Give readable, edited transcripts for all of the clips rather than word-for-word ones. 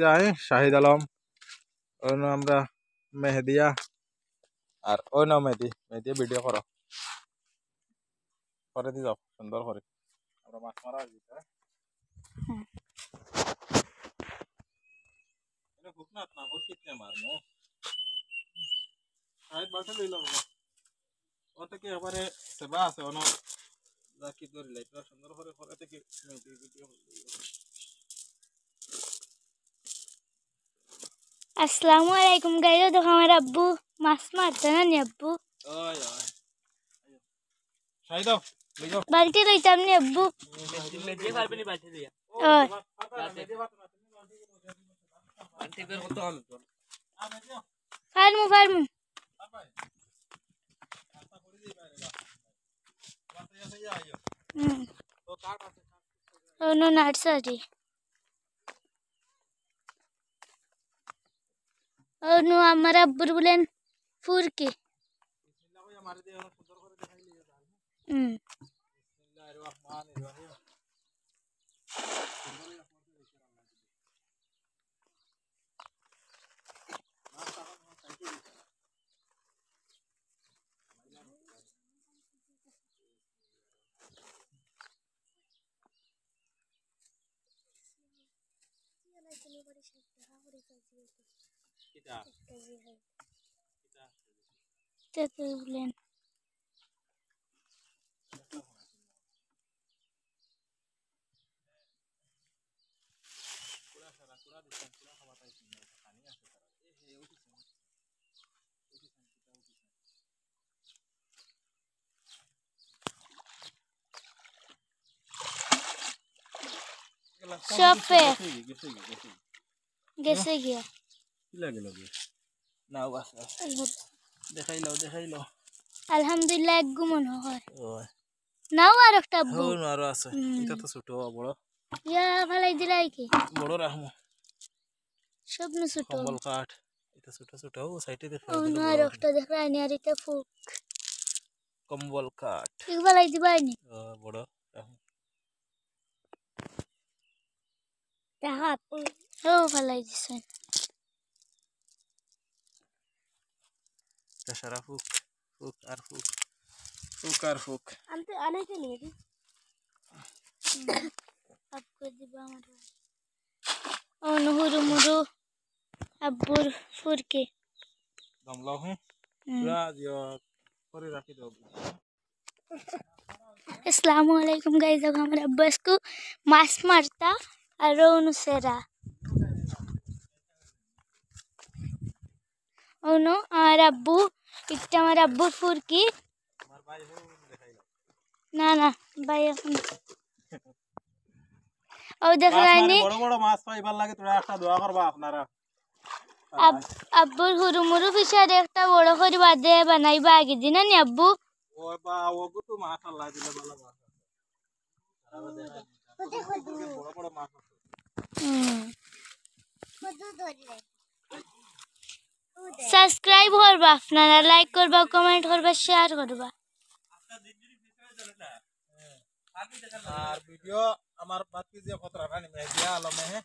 যায় শাহিদ আলম অন্য আমরা মেহেদিয়া আর অন্য মেহেদি ভিডিও করো করে দি যাও সুন্দর করে আমরা মাছ মারা হইছে এটা ভুকনা না ভুক কিতনে মারমু শাহিদ বালটা লইলা বাবা ওটা কি এবারে সেবা আছে অন যা কি ধরে লাইতো সুন্দর করে করে থেকে মেহেদি ভিডিও अस्सलाम वालेकुम गाइस। देखो हमारा अब्बू माछ मारते ना नहीं अब्बू ओय ओय शाहिद आओ ले जाओ बाल्टी लेते हमने अब्बू मेदी फार पे नहीं बैठे दिया और अंटे कर तो हम तो फार्मू नो नर्सरी और नो हमारा अब्बू बोलें फूर के बोलें शॉपे कैसे गया लगे ना बस দেখাই লো अल्हम्दुलिल्लाह एक गुमन हो ওই नाও আর একটা আব্বু হউন আর আছে এটা তো ছোট বড় ইয়া ফালাই দিলাই কি বড় রাখমু সব ন ছোট কম্বল কাঠ এটা ছোট ছোট ও সাইডে দেখা ও না আর একটা দেখরা আইনি আর এটা ফুক কম্বল কাঠ ঠিক ফালাই দিবাইনি বড় রাখমু দেখা ও ফালাই দিছেন এটা সারা ফুক ফুক আনতে আনাইতে নিয়ে দি आपको दिबा আমার ও नुहुरु मुरु अब्बुर फुर के दमला हूं पूरा जो করে রাখি দাও अस्सलाम वालेकुम गाइस। अब हमारे अब्बा इसको मास मारता और उनसेरा ओनो और अब्बू इतना हमारे अब्बू फुर की আমার ভাই হো দেখাইলা ना भाई और देख रहा है বড় বড় মাছ পাইবার লাগে তোরা একটা দোয়া করবা আপনারা अब अब्बू हुरुमुरु फिशर একটা বড় করে বাদে বানাইবা আগে দিন না আব্বু ও বা ও গুতো মাশাআল্লাহ দিলে ভালো মাছ আছে বড় বড় মাছ আছে সাবস্ক্রাইব করবা আপনারা লাইক করবা কমেন্ট করবা শেয়ার করবা আর ভিডিও আমার বাকি যে খতরা রানি মেদিয়া আলমে হে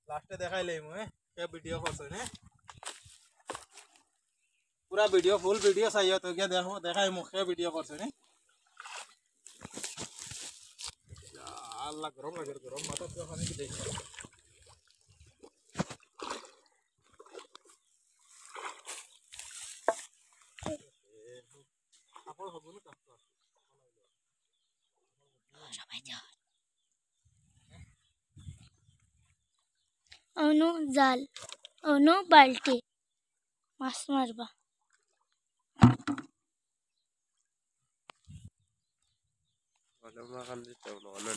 লাস্টে দেখাইলে মু কে ভিডিও করছ নে पूरा वीडियो फुल वीडियो चाहिए तो क्या देखो देखा मुख्य वीडियो कर से अल्लाह गरम लगे गरम मतलब तो खाने की देखो अपन हो बोलो तब ओनो जाल ओनो बाल्टी मास मारबा ওলা কাল দিতে হলো ওলা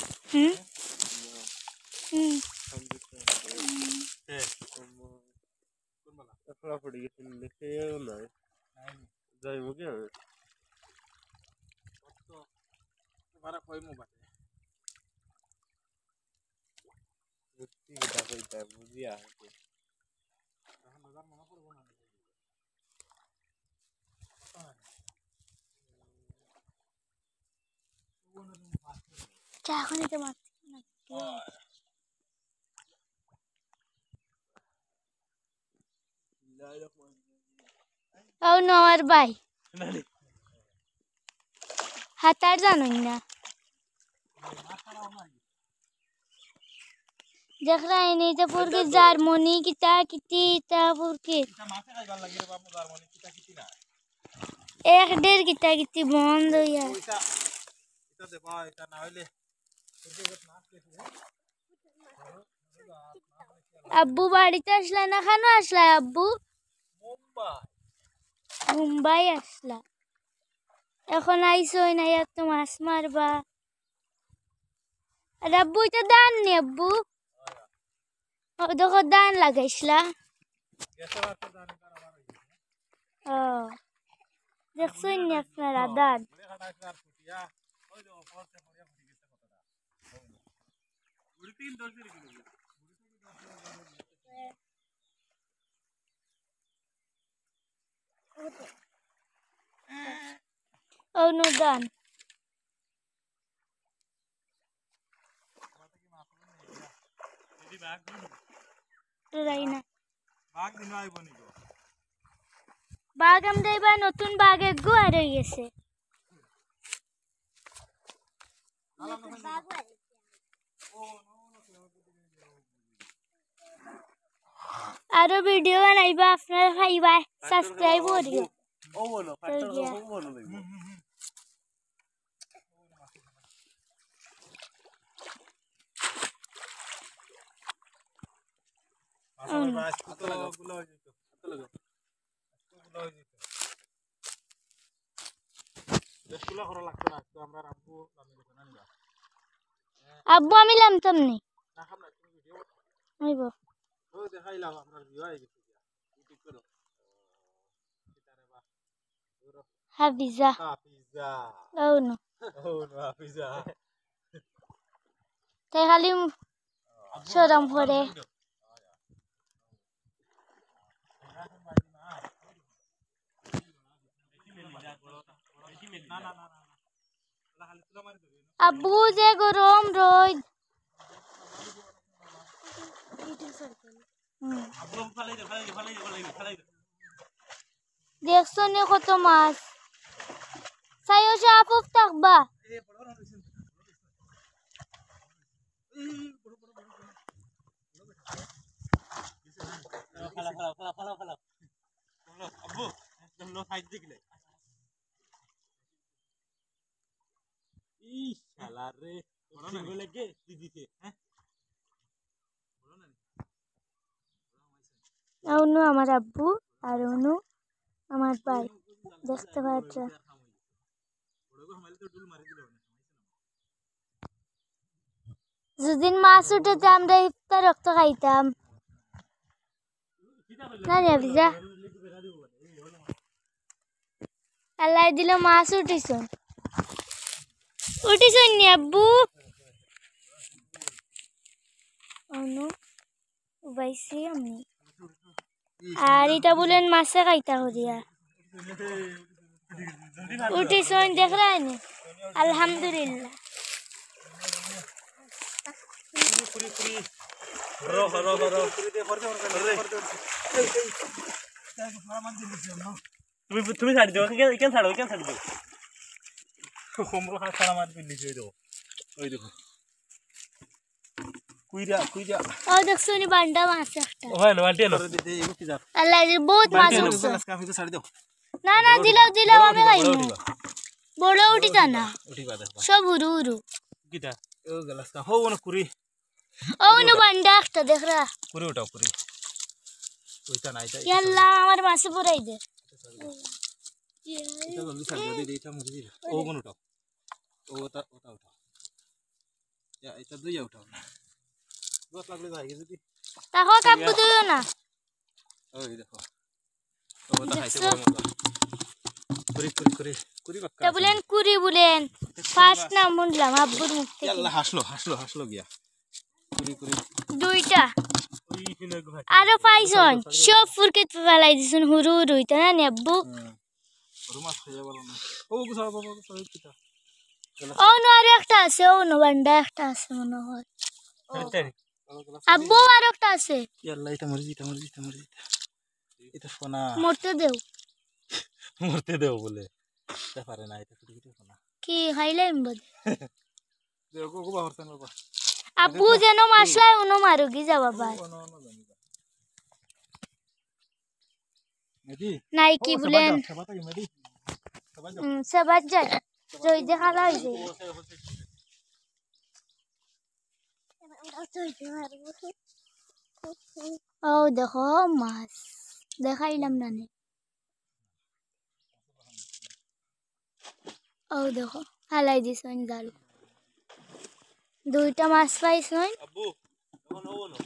কাল দিতে ए কোন বলা একলা পড়ে গেছে লিখেও নাই যাই মুকে तो तुम्हारा कोई मोबाइल বুঝছি এটা কইতা বুঝিয়া আছে এখন বাজার মনে করব না চাখনি তো মাছ ও নো আমার ভাই হাতার জানুন না দেখ রা এনে যে পুরকে জার্মানি কিতা কিতি তা পুরকে মাছে খাইবার লাগি রে বাপু জার্মানি কিতা কিতি না এক দেড় কিতা কিতি বন্ধ হইয়া এটা এটা দেবা এটা না হইলে আব্বু বাড়িতে আসলা না কেন আসলা আব্বু মুম্বাই আসলা এখন আইসই না এত মাছ মারবা আর আব্বু এটা দান নি আব্বু দেখো দান লাগাইছলা দেখছই নি আপনারা দান Oh no, done. বাঘ আমরা এবার নতুন বাঘের গুয়ার হয়ে গেছে আরো ভিডিও বানাইবা আপনারা খাইবা সাবস্ক্রাইব করিও ও বলো ফাটার ও বলো দেখো আব্বু আমি লামতাম নি হাফিজা Oh no. তাই খালি সরম করে আব্বু যে গরম রোদ দেখছো নি কত মাছ সাইও সাপুক থাকবা অনু আমার আব্বু আর অনু আমার ভাই দেখতে পাচ্ছ যেদিন মাছ উঠেছে আমরা ইফতার রক্ত খাইতাম না রে ভিজা আল্লাহ দিল মাছ উঠিস নি আব্বু অনু উবাইছি আমি আর এটা বলেন মাছে খাইতা হরিয়া উঠিস দেখ রানি আলহামদুলিল্লাহ তুমি ছাড়ি দাও কেন ছাড়ো কেন ছাড়ি দাও কম্বল খাট ছাড়া মাছ পিন্দি ওই দেখো ওই দেখো কুইরা কুইরা ও দেখছো নি বান্ডা মাছ একটা হয় না বালতি না আল্লাহ জি বহুত মাছ উঠছে কাফি তো ছাড়ি দাও না না দিলাও আমি খাইমু বড় উঠিতা না উঠিবা দেখো সব উরু উরু কিটা ও গ্লাস কা হো না কুরি ও নো বান্ডা একটা দেখ রা কুরি উঠাও কুরি ওইটা না এটা ইয়াল্লা আমার মাছে পড়াই দে এটা জলদি ছাড় দে এটা মুড়ি দি ও কোন উঠাও ওটা উঠাও এটা দুই উঠাও গস লাগলে যাই যদি তাকো কাপু দিও না ওই দেখো ওটা খাইতে বড় মজা কুরি কুরি কুরি কুরি বাক্কা তা বলেন কুরি বলেন ফার্স্ট নাম শুনলাম আব্বুর মুখ থেকে ইয়াল্লা হাসলো গিয়া কুরি কুরি দুইটা আরো পাইছন সব ফুরকে ফেলাই দিছুন হুরু হুরু হইতা না নি আব্বু রুমাস খাইয়া বলো না ও গুছাও বাবা গুছাও কিটা ও নো আর একটা আছে ও নো বান্ডা একটা আছে মনে হয় আব্বু আর একটা আছে ইয়াল্লা এটা মরে এটা সোনা মরতে দেও মরতে দেও বলে পারে না এটা ফুটি সোনা কি খাইলাম বল দেও গো বাবা হরছেন বাবা আব্বু যেন মাসলাই উনো মারুগি যা বাবা মেদি নাই কি বলেন সবা তো মেদি সবা যাও সবাই যায় জয় যে খালা হইছে ও দেখো মাছ দেখাইলাম না নে ও দেখো হালাই দিছন জাল দুইটা মাছ পাইছন আব্বু এখন হবো না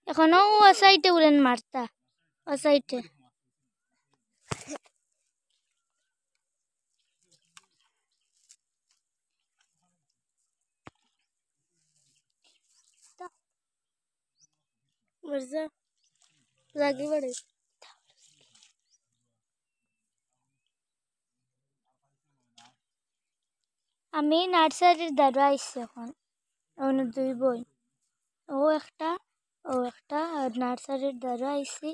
এখনো ও সাইডে উড়েন মারতা ও সাইডে বর্জা লাগি বড়ে আমি নার্সারির দ্বারা আইছি এখন অন্য দুই বই ও একটা আর নার্সারির দ্বারা আইছি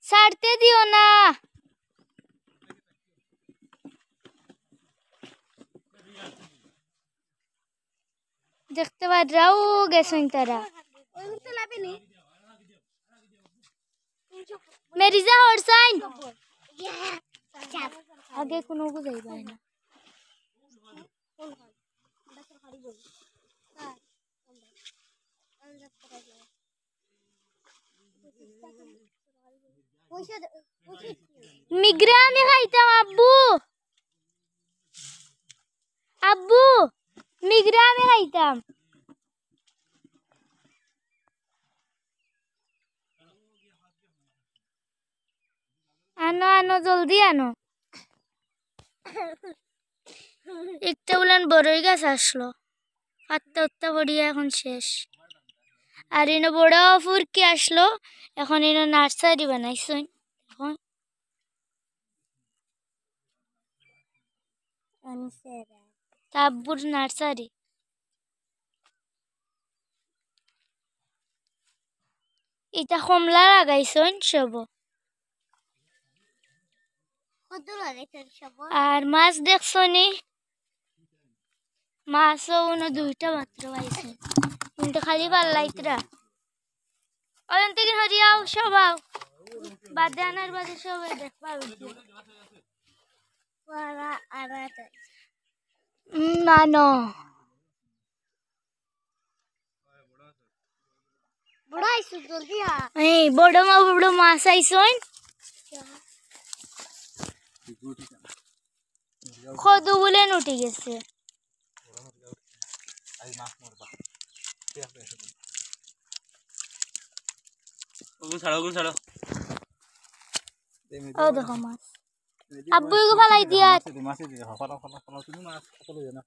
ছাড়তে দিও না দেখতে পারাও গেছেন তারা মেরিজা হরসাইন আগে কোনো বুঝাইবা না মিগরা আমি খাইতাম আব্বু মিগরা আমি খাইতাম আনো আনো জলদি আনো একটা বলেন বড়ই গাছ আসলো পাত্তা উত্তা পড়িয়া এখন শেষ আর এনে বড় ফুরকি আসলো এখন এনে নার্সারি বানাইছেন এখন তাব্বুর নার্সারি এটা কমলা লাগাইছেন সব আর মাছ দেখছনি মাছও উনো দুইটা মাত্র পাইছে কিন্তু খালি পাল্লাইতরা অয়ন থেকে হরিয়াও সবাও বাদে আনার বাদে সবাই দেখবা না না এই বড় মাছ আইসন খদু বলে উঠে গেছে ওগুন ছাড়ো ও দেখো মাছ আব্বু এগো ফালাই দিয়া মাছে দিয়ে ফলা ফলা ফলা তুমি মাছ কত লই না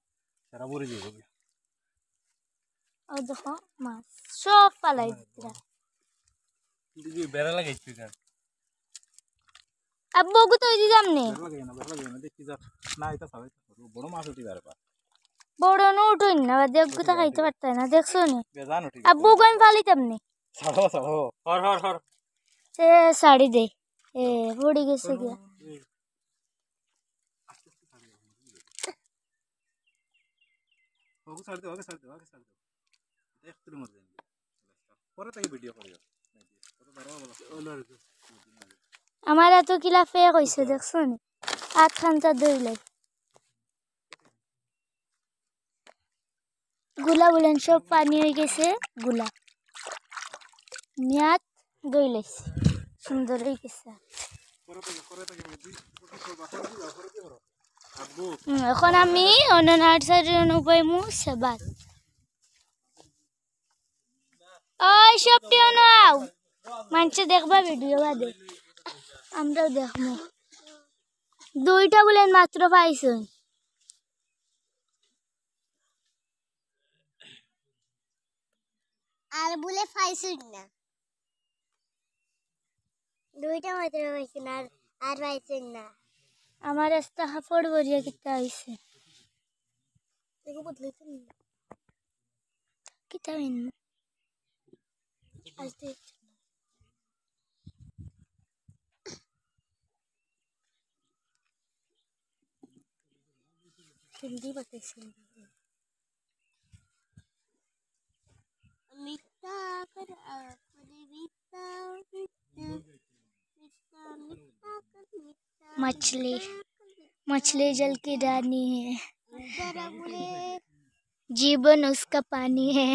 সারা ভরে দিয়ে দেবে ও দেখো মাছ সব ফালাই দিতরা দিদি বেড়া লাগাইছি না আব্বু গো তো দি জামনে বেলা লাগে না দেখি যা না এটা সবাই বড় মাছ উঠি পারে বড় নো উঠুন না দেখগো তা খাইতে পারতা না দেখছো নি বেজান উঠি আব্বু গো আমি ফালিতাম নি ছাড়ো ছাড়ো হর সে শাড়ি দে এ পড়ি গেছে গিয়া ওকে ছাড় দে দেখতে মর দেন পরে তাই ভিডিও করিও কত বারবার বলো আমার এত কিলা ফেক হইছে দেখছো নি আট খানটা দইলে গুলা বলেন সব পানি হয়ে গেছে গুলা মিয়াত দইলেছে সুন্দর হয়ে গেছে এখন আমি অন্য নার্সারির অনুপাইমু সেবাত ওই সবটি আও মানুষে দেখবা ভিডিও বাদে আমরাও দেখবো দুইটা বলেন মাত্র পাইছুন আর বলে পাইছুন না দুইটা মাত্র পাইছুন আর পাইছুন না আমার রাস্তা হাফড় বরিয়া কিতা হইছে Kita main. Hindi बताइए मिठा कर अपने मिठा मिठा मिठा मिठा कर मिठा मछली मछली जल की रानी है बोले जीवन उसका पानी है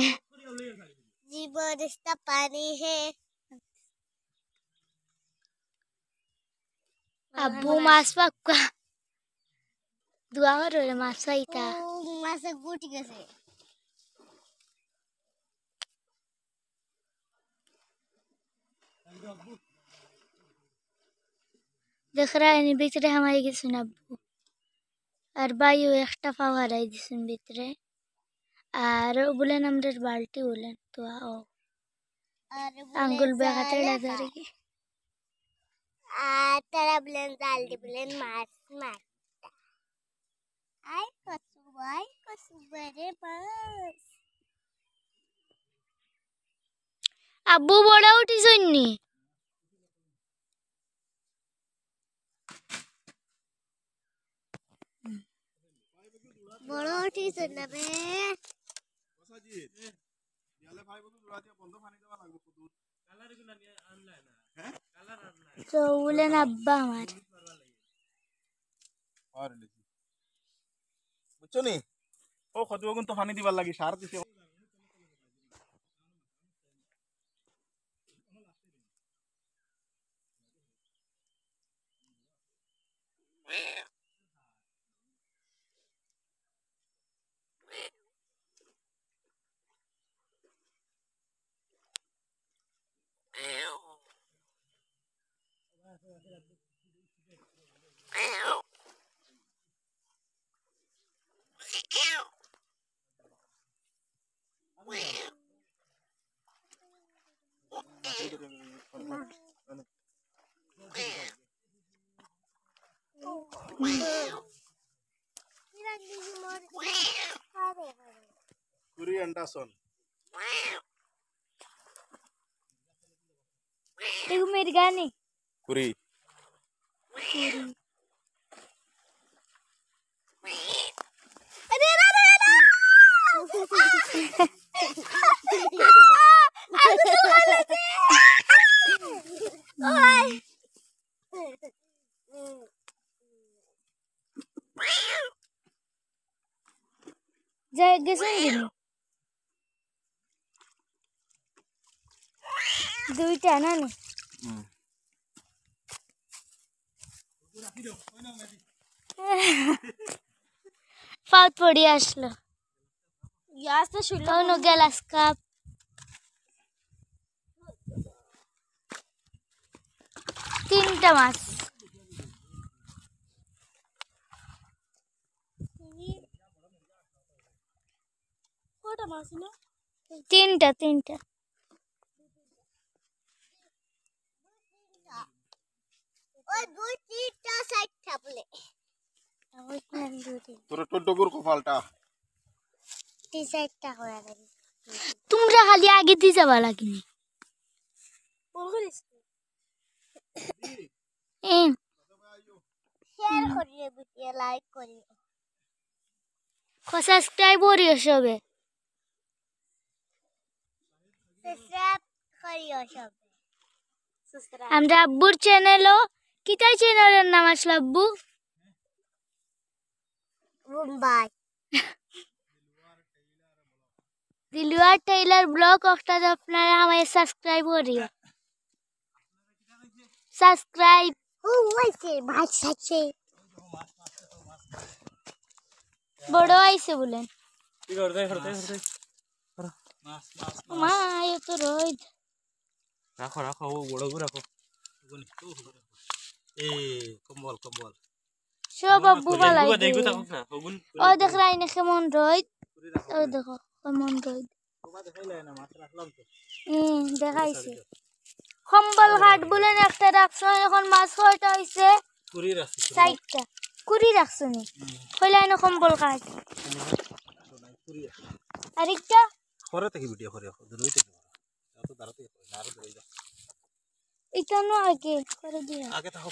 जीवन इसका पानी है अब्बू मासवा का दुआ करो रे मासवा इता मासे गुट गए देख रहा है भीतरे हमारे की सुन अब्बू और बायु एक टफा हराई दी सुन भीतरे और बोलेन हमरे बाल्टी बोलेन तो आओ अंगुल बेगाते लगा तेरा बुलेन डाल दी बुलेन मार मार आई कसु बड़े बस अब्बू बड़ा उठी सुननी बड़ा ठीक है ना बे तो बोलेन अब्बा हमारे বুঝছো নি ও খদুয়া কিন্তু পানি দিবার লাগি সার দিছে কুরি এন্ডারসন देखो मेरी गानी কুরি जाएगा सुन दुईटा ना नी फाउत पड़ी आसलो यास तो शुलो नो गेलास काप तीनटा मास कोटा मास ना तीनटा तीनटा और दो तीनटा साइड था बोले তোর টড্ডগুর কপালটা टी साइडটা হয়ে গেল तुमरा खाली आगे दी जावा लागिनी শেয়ার করিও ভিডিও লাইক করিও সাবস্ক্রাইব করিও সবে সাবস্ক্রাইব করিও সব আমরা আব্বুর চ্যানেলও কিতাই চ্যানেলের নাম আসলো আব্বু মুম্বাই दिलवार टेलर ब्लॉग ओखटा আপনারা আমায় সাবস্ক্রাইব করিও সাবস্ক্রাইব ও ওইছে ভাই সাথে বড় আইছে বলেন কি করতে মাছ মাছ মা আয় তো রোজ রাখো রাখো ও বড় করে রাখো এ কম্বল কম্বল সব আব্বু বালাই দেখো তখন না ওগুন ও দেখ রাইনে কেমন রোজ ও দেখো কেমন রোজ তোবা দেখাইলে না মাছ রাখলাম তো দেখাইছে কম্বল ঘাট বলেন একটা রাখছো এখন মাছ কয়টা হইছে কুরি রাখছি 60টা কুড়ি রাখছো নি কইলা না কম্বল ঘাট আরেকটা করে থেকে ভিডিও করে দূরই থেকে তো দাঁড়াতে আর দূরই যাও এখানে আগে করে দিয়া আগে থাকো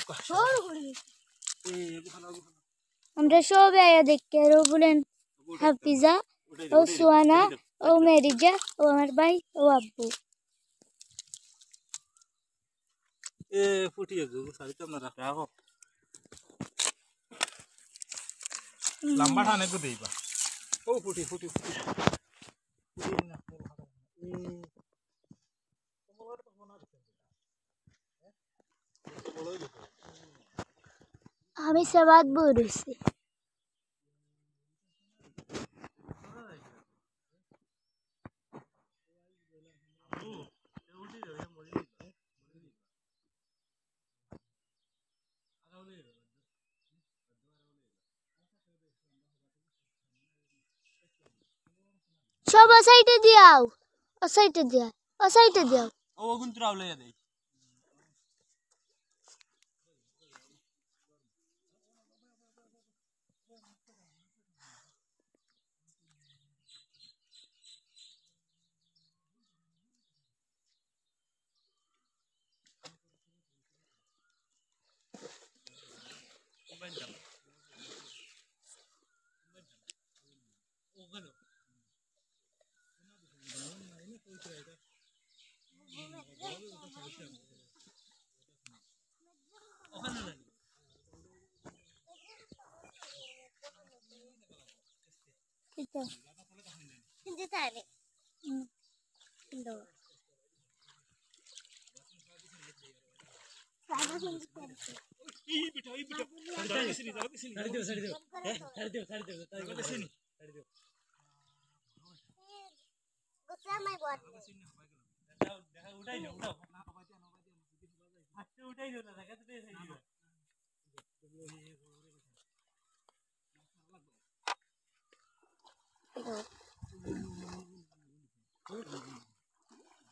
আমরা সবাই আয়া দেখতে আরো বলেন হাফিজা ও সুয়ানা ও মেরিজা ও আমার ভাই ও আব্বু এ ফুটিয়ে গো সারি তো না রাখো লম্বা ঠানে কো দেইবা ও ফুটি ফুটি ফুটি না আমি সেবাদ বলেছি সব সাইডে দিয়াও ও সাইডে দিয়াও ও গুন ত্রাউলে দেই কিন্তু তারে my god.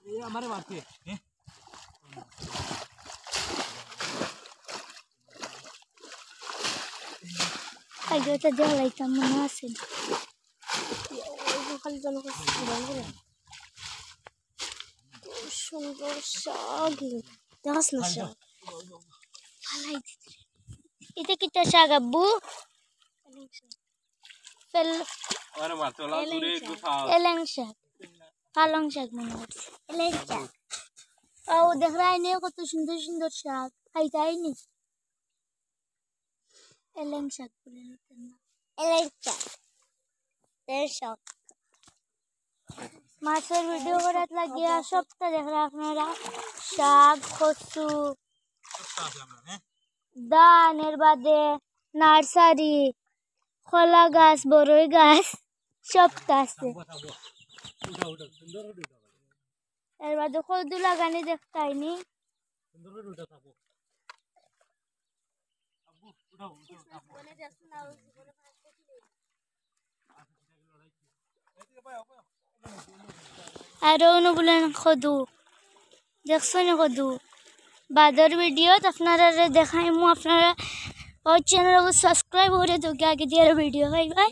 ये हमारे बात है আগে তো জ্বালাইতাম মনে আছে খালি জল সুন্দর শাক দেখাস না শাক ফালাই দিতে এটা কিটা শাক আব্বু আরে মাতলা দূরে গুছাও এলেং শাক পালং শাক মনে হচ্ছে এলেং শাক ও দেখ রাইনে কত সুন্দর সুন্দর শাক খাইতাইনি এলেং শাক বলে নিতেন না Elsa. মাছের ভিডিও করার লাগিয়া সবটা দেখরা আপনারা শাক কচু ধানের বাদে নার্সারি কলা গাছ বড়ই গাছ সবটা আছে এর বাদে কদু লাগানি দেখতাইনি আর অনু বলেন কদু দেখছো না কদু বাদর ভিডিও আপনারা দেখাইমু আপনারা ওই চ্যানেলকে সাবস্ক্রাইব করে তো আগে দিয়ে ভিডিও পাইবাই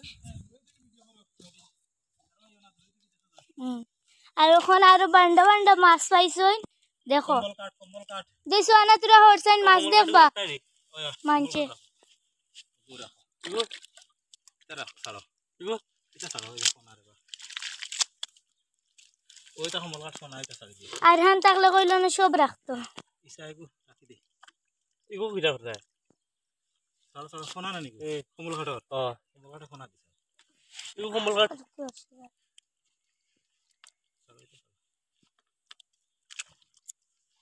আর ওখান আরো বান্ডা বান্ডা মাছ পাইছই দেখো দেখছো আনা তোরা হরসাইন মাছ দেখবা মানছে আর হান থাকলে কইল না সব রাখতো ইগো কিটা করতে সোনা না নাকি কমল ঘাটর কমল ঘাটে সোনা দিছে ইগো কমল কাট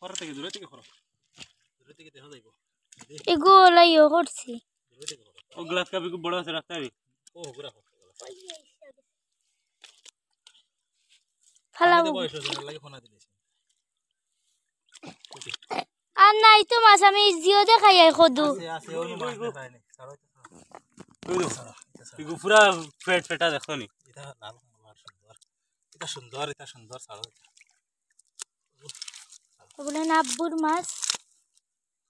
খরা থেকে দূরে থেকে খরা দূরে থেকে দেখা যাইবো এগো লাইও করছি দূরে থেকে খরা ও গ্লাস কাপি কো বড় আছে রাখতে ও গুরা ফালাবো বয়স হয়ে লাগে সোনা দিলেছে আর নাই তো মাছ আমি জিও দেখাই আই কদু আছে ওই মাছ দেখায়নি সারা ইগো পুরা ফেট ফেটা দেখো নি এটা লাল কমল সুন্দর এটা সুন্দর এটা সুন্দর সারা বলেন আব্বুর মাছ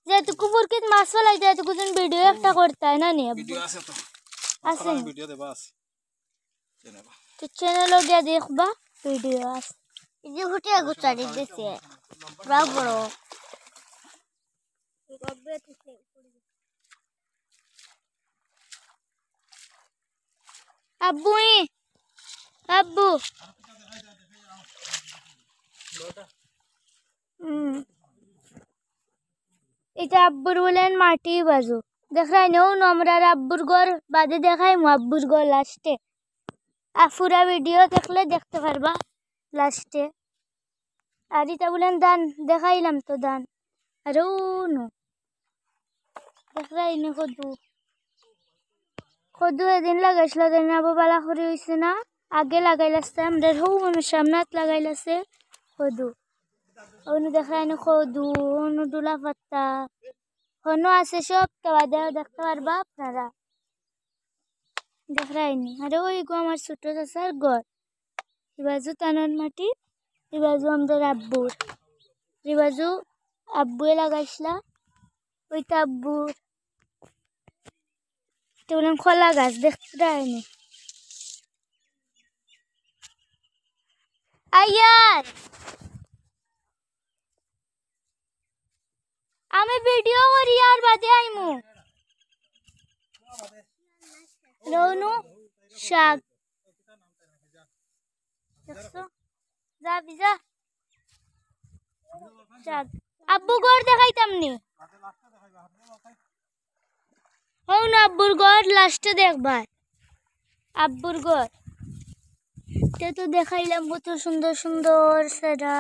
যেহেতু কুকুরকে মাছ ফেলাই দেয় তো কুজন ভিডিও একটা করতে হয় না নি আব্বু ভিডিও আছে তো আছে ভিডিও দেবা আছে তো চ্যানেলও গিয়া দেখবা ভিডিও আছে এই যে হুটে গুছাড়ি দিছে বড় বড় আব্বু আব্বু এটা আব্বুর বলেন মাটি বাজু দেখাই নেও নমরার আব্বুর ঘর বাদে দেখাই মু আব্বুর ঘর লাস্টে পুরা ভিডিও দেখলে দেখতে পারবা লাস্টে আর এটা বলেন দান দেখাইলাম তো দান আর নো দেখাই নি কদু এদিন লাগাইছিল দেন আবার বালা করে হয়েছে না আগে লাগাইলাছে আমরা সামনাত লাগাইলাছে কদু অনু দেখাই নি কদু অনু ডুলা পাত্তা হনো আছে সব কেবা দেহ দেখতে পারবা আপনারা দেখাইনি আরে ওই গো আমার ছোট চাচার ঘর এবাজু তানন মাটি এবাজু আমাদের আব্বুর এবাজু আব্বুয়ে লাগাইছিলা ওইটা আব্বুর তো বললাম খোলা গাছ দেখতে পাইনি আয়ার আমি ভিডিও করি আর বাদে আইমু রৌনু শাক দেখছো যা বিজা শাক আব্বু ঘর দেখাইতাম নি হও না আব্বুর ঘর লাস্টে দেখবা আব্বুর ঘর তো দেখাইলাম কত সুন্দর সুন্দর সেটা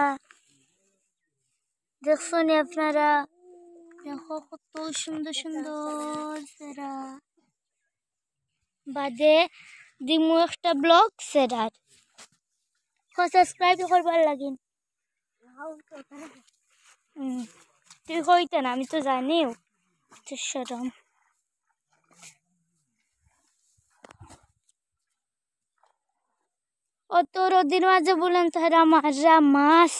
দেখছো নি আপনারা দেখো কত সুন্দর সুন্দর সেটা বাদে দিমু একটা ব্লগ সেটার সাবস্ক্রাইব করবার লাগিন তুই কইতে না আমি তো জানিও সেরম অত রোদির মাঝে বলেন তারা মারা মাছ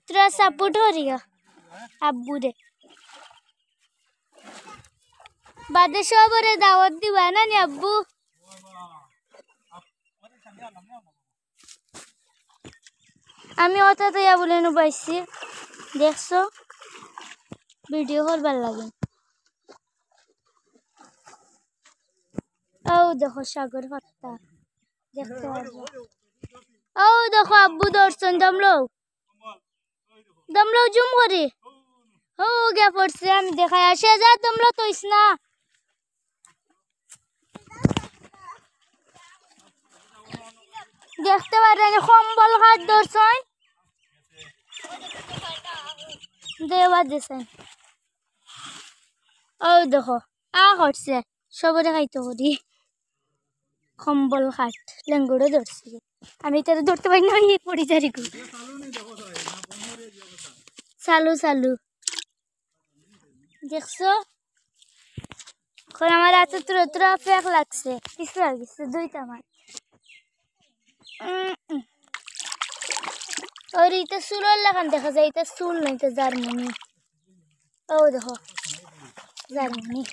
তোরা সাপোর্ট করিয়া আব্বু রে বাদে সবরে দাওয়াত দিবা না নি আব্বু আমি অত তৈয়া বলে পাইছি দেখছো ভিডিও করবার লাগে ও দেখো সাগর পাত্তা দেখতে পারবো ও দেখো আব্বু দর্শন দমলো জুম করি ও গে পড়ছে আমি দেখাই আসে যা দমলো তৈস না দেখতে পারেন কম্বল ঘাট দর্শন দেওয়া দিয়েছেন ও দেখো করছে সবরে খাইতে করি কম্বল খাট লেঙ্গুড়ে ধরছি আমি তারা ধরতে পারি না ইয়ে পড়ি যারি চালু চালু দেখছো আমার হাতে তোরা ফেক লাগছে কিছু লাগছে দুইটা মাছ और इतना चूल लगान देखा जाए इतना चूल नहीं तो जार्मनी ओ देखो जार्मनी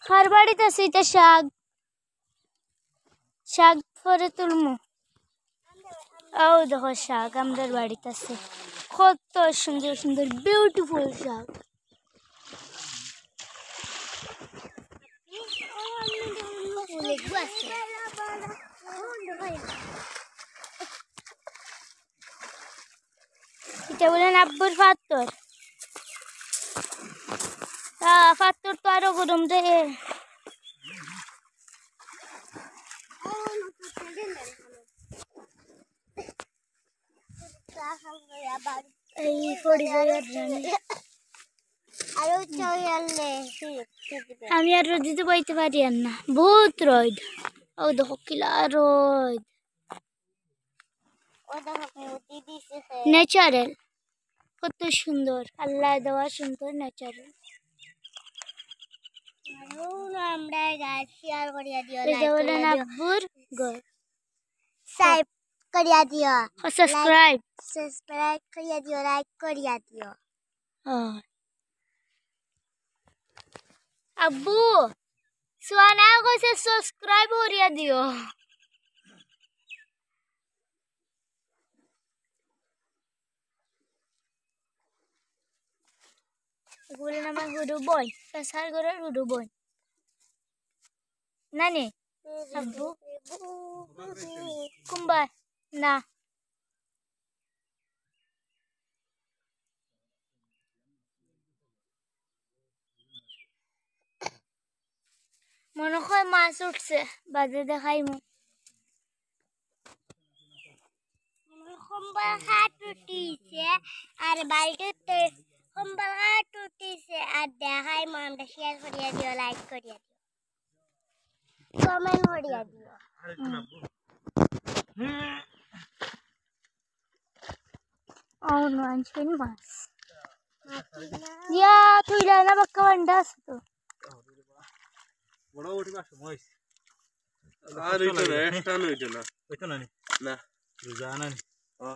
हर बाड़ी तो सीता शाग शाग फरे तुलमु ओ देखो शाग हमदर बाड़ी तो से কত সুন্দর সুন্দর বিউটিফুল শাক এটা বলেন আব্বুর পাথর পাথর তো আরো গরম দেয় এই পড়ি যায় আমি আর রোদ দিতে পাইতে পারি আর না বহুত রোদ ও দেখো কিলা রোদ ন্যাচারাল কত সুন্দর আল্লাহ দেওয়া সুন্দর ন্যাচারাল আমরা শেয়ার করিয়া দিও এটা বলেন আব্বুর ঘর সাবস্ক্রাইব করিয়া দিও সাবস্ক্রাইব করিয়া দিও লাইক করিয়া দিও আব্বু সোয়ানা কইছে সাবস্ক্রাইব করিয়া দিও এগুলো আমার হুডু বই পেশার করে হুডু বই নানি আব্বু কুম্বা না মনে হয় মাছ উঠছে বাজে দেখাই মু কম্বল খাট উঠিছে আর বাড়িতে কম্বল খাট উঠিছে আর দেখাই আমরা শেয়ার করিয়া দিও লাইক করিয়া দিও কমেন্ট করিয়া দিও Oh no, I'm spinning mass. Yeah, তুই লাইনা বাক্কা বান্ডা আছে তো বড় উঠিবার সময় হইছে আর এটা না একটা নইতো না হইতো না নি না রোজা না নি ও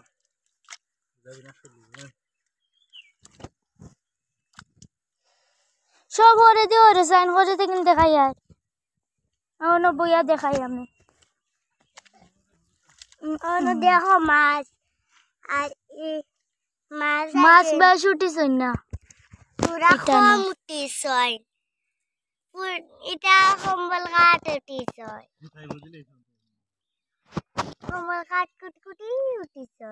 যাবি না শুনলি সব করে দিও রে সাইন করে দেখুন দেখাই আর অন বইয়া দেখাই আমি অন দেখো মাছ আর মাছ মাছ বেশ উঠিছে না পুরা এটা না। কম উঠিছে এটা কম্বল খাট উঠিছে তাই বুঝলি কম্বল খাট কুটকুটি উঠিছে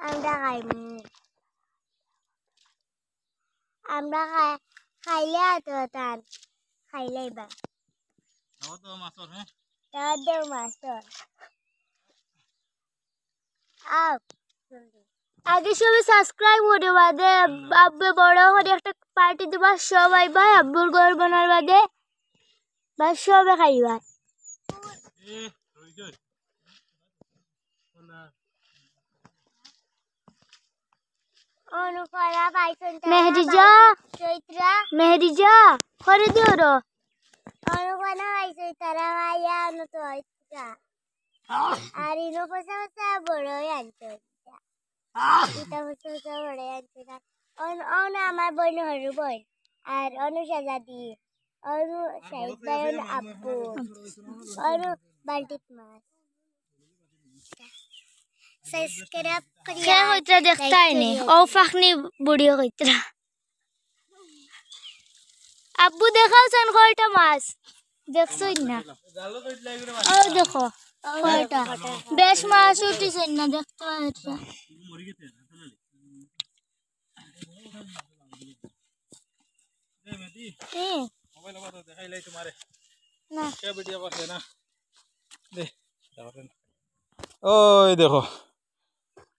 আমরা খাইমু আমরা খাইলে তো তান খাইলে বা নাও তো মাছর হ্যাঁ তাদের মাস্টার আপ আগে সবাই সাবস্ক্রাইব করে বাদে আব্বু বড় করে একটা পার্টি দিবা সবাই ভাই আব্বুর ঘর বানার বাদে বা সবে খাইবা এ রই যাই না অনুকরা পাইছেন মেহরিজা চৈত্রা মেহরিজা করে দিও র অনুকরা পাইছে তারা ভাইয়া অনুতো চৈত্রা আর ইনো পয়সা পয়সা বড়ই আনতো এটা পয়সা পয়সা বড়ই আনতো অন আমার বোন হরু বোন আর অনু সাজাদি অনু শাহিদ ভাই অনু আপু অনু বাল্টিত মাছ সাবস্ক্রাইব কে করিয়া হইতরা দেখতাই নি ও ফাখনি বুড়িও হইতরা আব্বু দেখাও সেন কয়টা মাছ দেখছই না জালো তো ইটলাই করে ও দেখো কয়টা বেশ মাছ উঠিছে না দেখতে পাচ্ছ মরি গেছে না দে মেদি মোবাইল আবার দেখাইলাই তোমারে না কে ভিডিও করছে না দে দেখেন ওই দেখো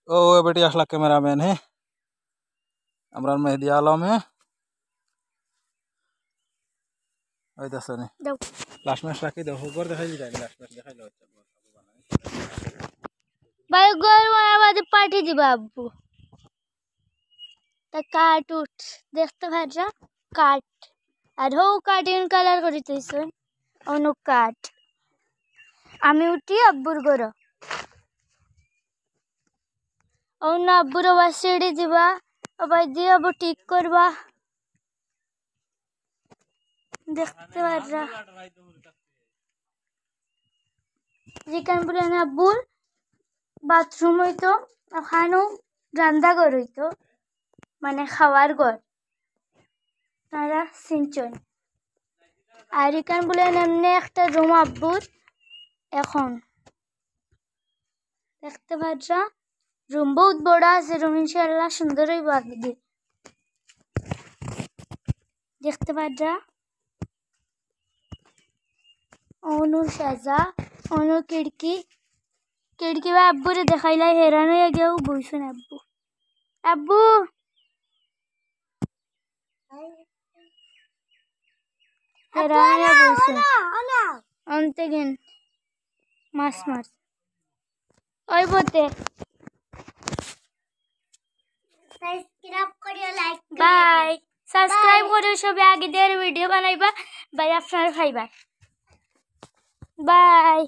ओ बेटी असला कैमरामैन है अमरान मेहदी आलम है ওই দেখো নে দাও লাস্ট ম্যাচ রাখি দাও উপর দেখাই দিই লাস্ট ম্যাচ দেখাই দাও ভাই ঘর বানাবাদে পার্টি দিবা আব্বু তা কাট উঠ দেখতে ভাজা কাট আর হো কার্টুন কালার করে তুইছ অনু কাট আমি উঠি আব্বুর ঘর অন্য আব্বুর আবার সিঁড়ি দিবা আবার দিয়ে আবার ঠিক করবা দেখতে পাররা যেখান বলে আব্বুর বাথরুম হইতো ওখানেও রান্নাঘর হইতো মানে খাওয়ার ঘর তারা সিঞ্চন আর এখান বলে এমনি একটা রুম আব্বুর এখন দেখতে পাররা রুম বহুত বড় আছে রুম ইনশাআল্লাহ সুন্দর হইব আগে দেখতে পাররা অনু সাজা অনু খিড়কি খিড়কি বা আব্বুরে দেখাইলাই হেরান হয়ে গেও বইছুন আব্বু আব্বু হেরান হয়ে বইছুন অন্তে গেন মাছ মাছ ওই বতে সাবস্ক্রাইব করিয়া লাইক বাই সাবস্ক্রাইব করে সবে আগে দিয়ে ভিডিও বানাইবা বাই আপনার খাইবা বাই